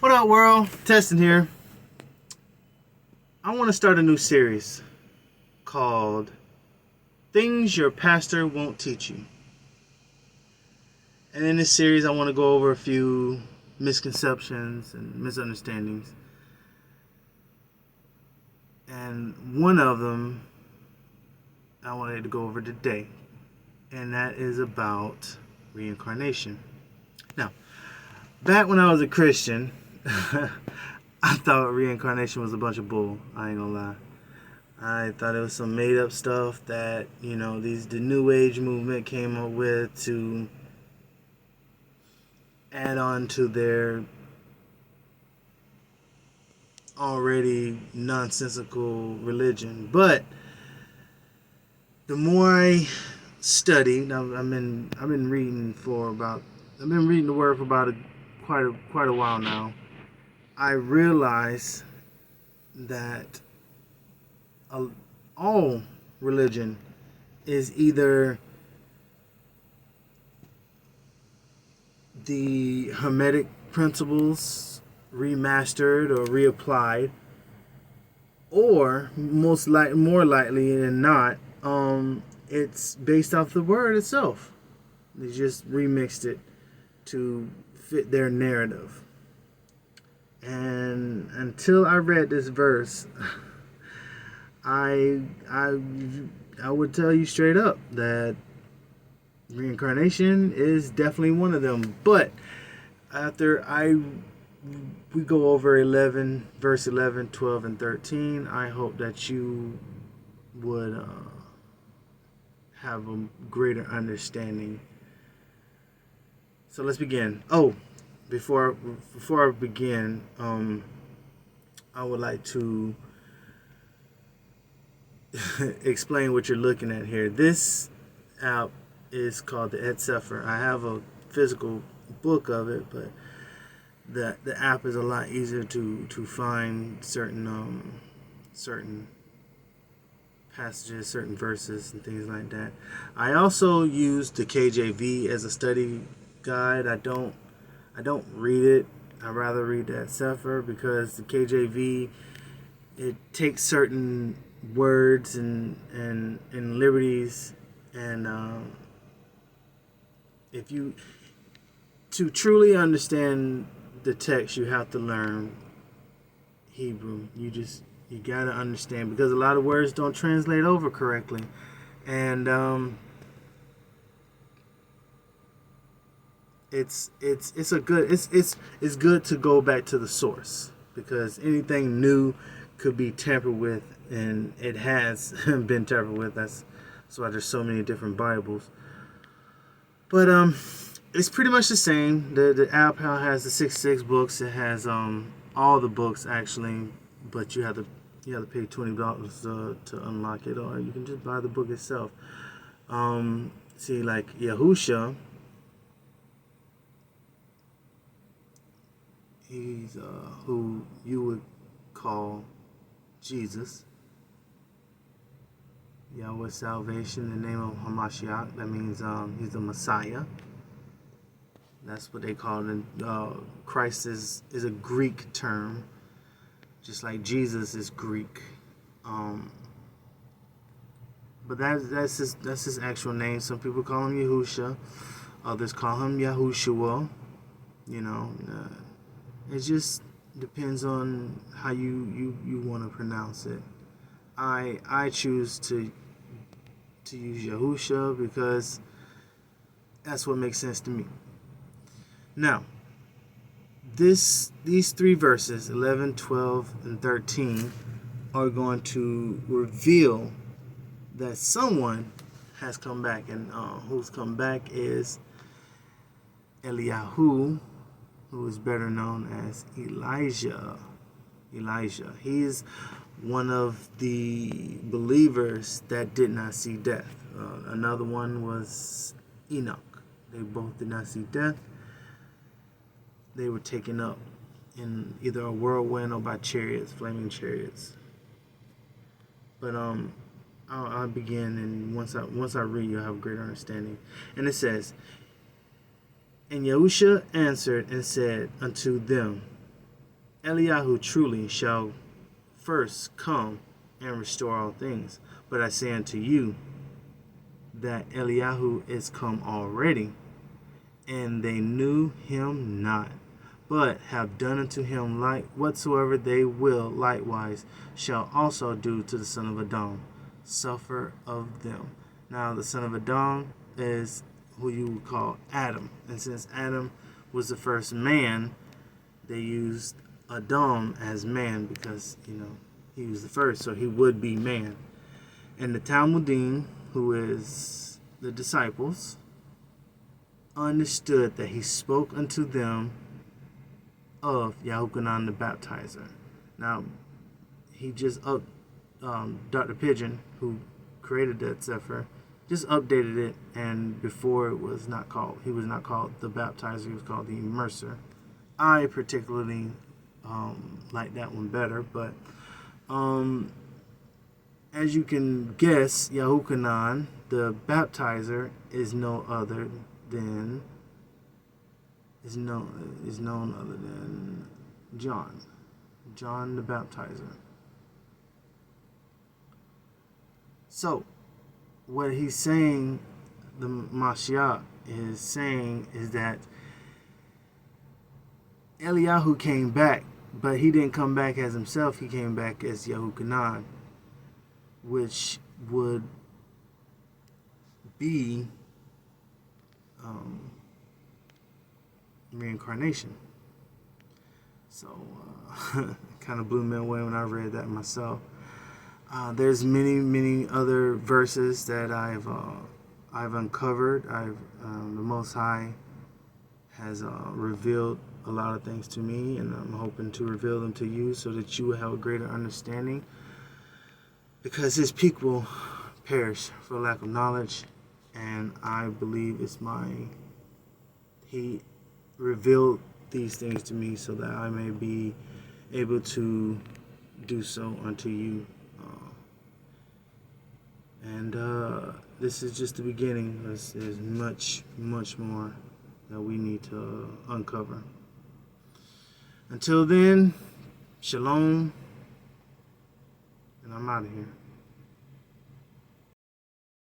What up, world? Testing here. I want to start a new series called Things Your Pastor Won't Teach You. And in this series, I want to go over a few misconceptions and misunderstandings. And one of them I wanted to go over today, and that is about reincarnation. Now, back when I was a Christian, I thought reincarnation was a bunch of bull. I ain't gonna lie. I thought it was some made up stuff that, the New Age movement came up with to add on to their already nonsensical religion. But the more I studied, I've been reading the word for about quite a while now. I realized that all religion is either the Hermetic principles remastered or reapplied, or more likely than not, it's based off the word itself. They just remixed it to fit their narrative. And until I read this verse, I would tell you straight up that reincarnation is definitely one of them. But after we go over verse 11, 12, and 13, I hope that you would have a greater understanding. So let's begin. Before I begin, I would like to explain what you're looking at here. This app is called the Sefer. I have a physical book of it, but the app is a lot easier to find certain passages, certain verses, and things like that. I also use the KJV as a study guide. I don't read it. I rather read that Sefer because the KJV, it takes certain words and liberties, and to truly understand the text, you have to learn Hebrew. You gotta understand, because a lot of words don't translate over correctly, and it's good to go back to the source, because anything new could be tampered with, and it has been tampered with. That's why there's so many different Bibles. But it's pretty much the same. The app has the 66 books. It has all the books actually, but you have to pay $20 to unlock it, or you can just buy the book itself. See, like Yahusha, he's who you would call Jesus. Yahweh's salvation, the name of Hamashiach. That means he's the Messiah. That's what they call it. Christ is a Greek term, just like Jesus is Greek. But that's his actual name. Some people call him Yahusha. Others call him Yahushua. It just depends on how you want to pronounce it. I choose to use Yahusha because that's what makes sense to me. Now, these three verses, 11, 12, and 13, are going to reveal that someone has come back, and who's come back is Eliyahu, who is better known as Elijah. He's one of the believers that did not see death. Another one was Enoch. They both did not see death. They were taken up in either a whirlwind or by chariots, flaming chariots. But I'll begin, and once I read, you'll have a greater understanding. And it says, And Yahusha answered and said unto them, Eliyahu truly shall first come and restore all things. But I say unto you that Eliyahu is come already, and they knew him not, but have done unto him like whatsoever they will likewise shall also do to the son of Adam, suffer of them. Now the son of Adam is who you would call Adam, and since Adam was the first man, they used Adam as man because he was the first, so he would be man. And the Talmudim, who is the disciples, understood that he spoke unto them of Yahuchanan the baptizer. Now, he just Dr. Pigeon, who created that sefer, just updated it, and before he was not called the baptizer, he was called the immerser. I particularly like that one better, but as you can guess, Yahuchanan the baptizer is known other than John the baptizer. So what he's saying, the Mashiach is saying, is that Eliyahu came back, but he didn't come back as himself. He came back as Yahuchanan, which would be reincarnation. So kind of blew me away when I read that myself. There's many other verses that I've uncovered. The Most High has revealed a lot of things to me, and I'm hoping to reveal them to you so that you will have a greater understanding, because his people perish for lack of knowledge, and I believe he revealed these things to me so that I may be able to do so unto you. And this is just the beginning. There's much more that we need to uncover. Until then, shalom, and I'm out of here.